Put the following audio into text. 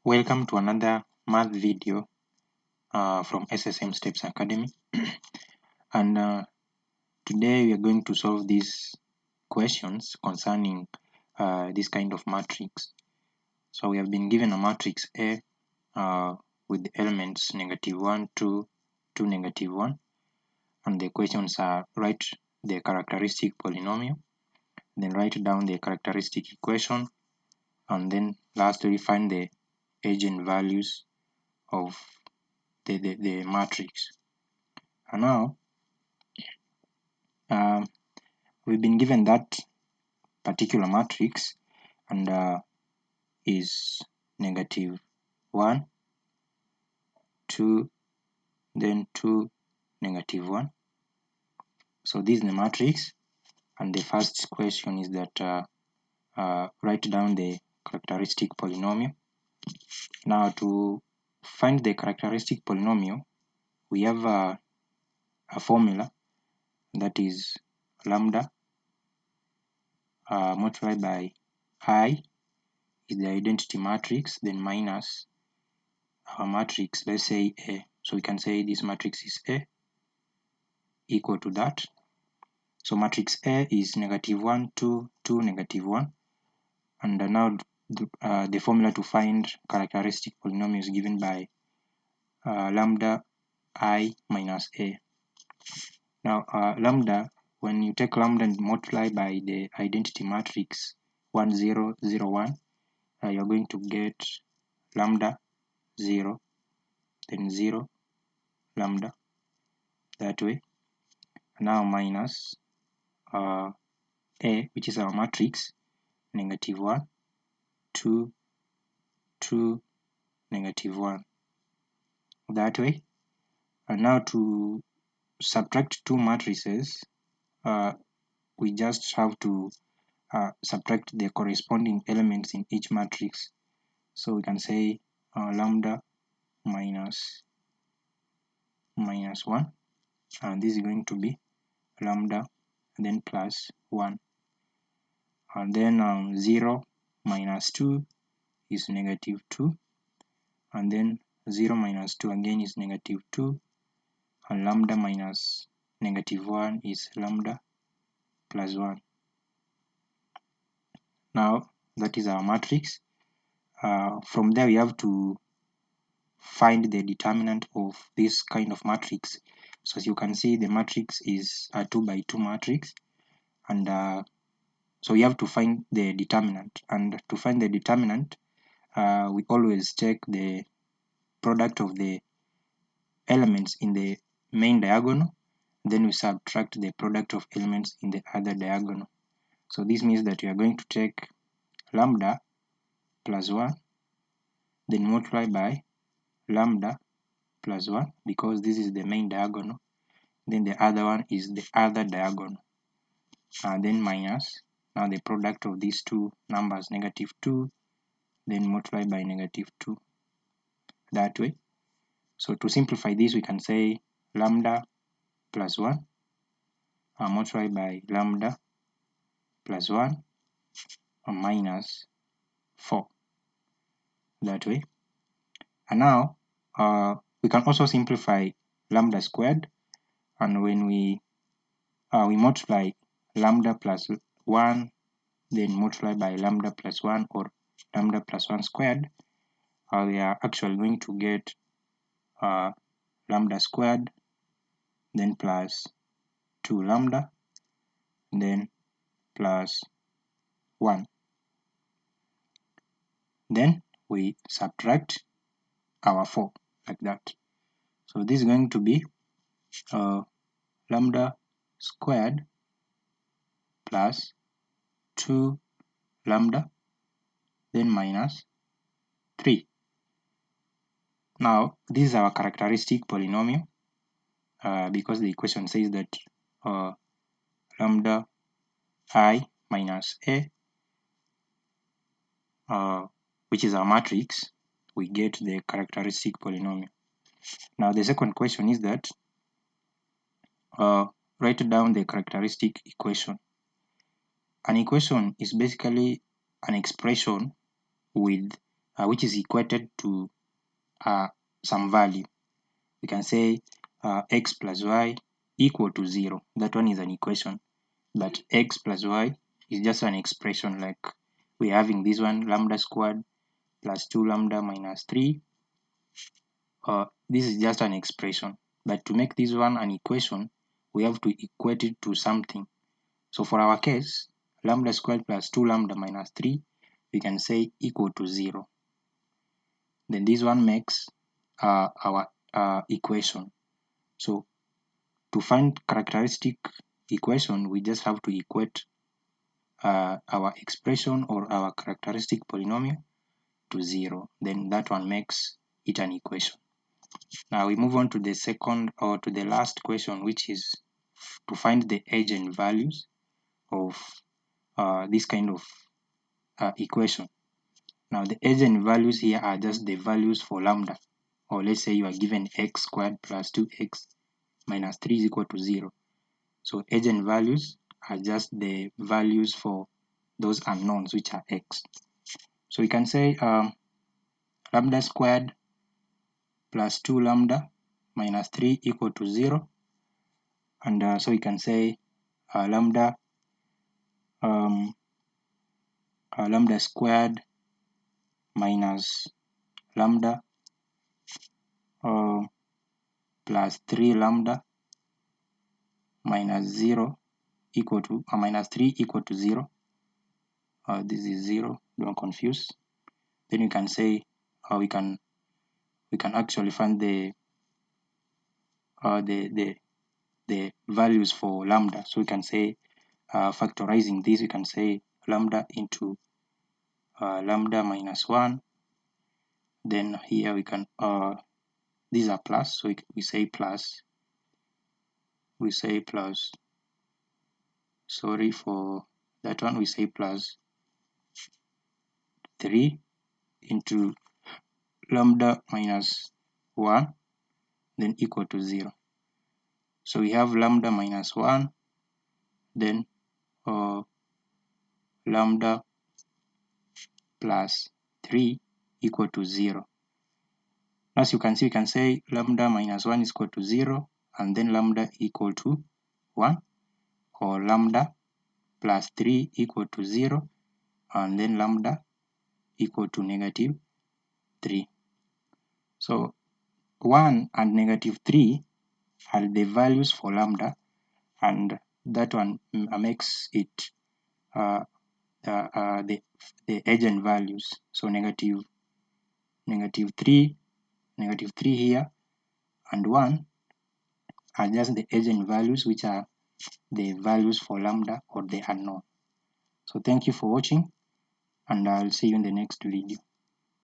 Welcome to another math video from SSM Steps Academy. And today we are going to solve these questions concerning this kind of matrix. So we have been given a matrix A with the elements -1, 2, 2, -1, and the questions are write the characteristic polynomial, then write down the characteristic equation, and then lastly find the Eigen values of the matrix. And now we've been given that particular matrix, and is -1, 2, then 2, -1. So this is the matrix, and the first question is that write down the characteristic polynomial. Now to find the characteristic polynomial, we have a formula that is lambda multiplied by I is the identity matrix, then minus our matrix, let's say A. So we can say this matrix is A, equal to that. So matrix A is -1, 2, 2, -1. And now the formula to find characteristic polynomial is given by lambda I minus A. Now lambda, when you take lambda and multiply by the identity matrix 1, 0, 0, 1, you're going to get lambda 0, then 0, lambda, that way. Now minus A, which is our matrix, -1, 2, 2, -1, that way. And now to subtract two matrices, we just have to subtract the corresponding elements in each matrix. So we can say lambda minus 1, and this is going to be lambda and then plus 1. And then 0 minus 2 is -2, and then 0 minus 2 again is -2, and lambda minus -1 is lambda plus 1. Now that is our matrix. From there we have to find the determinant of this kind of matrix. So as you can see, the matrix is a 2 by 2 matrix, and so we have to find the determinant. And to find the determinant, we always take the product of the elements in the main diagonal, then we subtract the product of elements in the other diagonal. So this means that we are going to take lambda plus 1, then multiply by lambda plus 1, because this is the main diagonal, then the other one is the other diagonal, and then minus, now the product of these two numbers, -2, then multiply by -2, that way. So to simplify this, we can say lambda plus 1 multiplied by lambda plus 1 minus 4, that way. And now we can also simplify lambda squared, and when we multiply lambda plus 1, then multiply by lambda plus 1 or lambda plus 1 squared, we are actually going to get lambda squared, then plus 2 lambda, then plus 1. Then we subtract our 4 like that. So this is going to be lambda squared plus 2 lambda, then minus 3. Now this is our characteristic polynomial, because the equation says that lambda I minus A, which is our matrix, we get the characteristic polynomial. Now the second question is that write down the characteristic equation. An equation is basically an expression with which is equated to some value. We can say x plus y equal to 0. That one is an equation, but x plus y is just an expression, like we're having this one, lambda squared plus 2 lambda minus 3. This is just an expression, but to make this one an equation, we have to equate it to something. So for our case, lambda squared plus 2 lambda minus 3, we can say equal to 0. Then this one makes our equation. So to find characteristic equation, we just have to equate our expression or our characteristic polynomial to 0. Then that one makes it an equation. Now we move on to the second or to the last question, which is to find the Eigen values of this kind of equation. Now the Eigen values here are just the values for lambda, or let's say you are given x squared plus 2x minus 3 is equal to 0. So Eigen values are just the values for those unknowns, which are x. So we can say lambda squared plus 2 lambda minus 3 equal to 0. And so we can say lambda squared minus lambda plus 3 lambda minus 0 equal to minus 3 equal to 0. This is 0, don't confuse. Then we can say we can actually find the values for lambda. So we can say factorizing this, we can say lambda into lambda minus 1. Then here we can these are plus, so we say plus. Sorry for that one. We say plus 3 into lambda minus 1, then equal to 0. So we have lambda minus 1, then lambda plus 3 equal to 0. As you can see, we can say lambda minus 1 is equal to 0, and then lambda equal to 1, or lambda plus 3 equal to 0, and then lambda equal to negative 3. So 1 and negative 3 are the values for lambda, and that one makes it the Eigen values. So negative 3 here, and 1 are just the Eigen values, which are the values for lambda or the unknown. So thank you for watching, and I'll see you in the next video.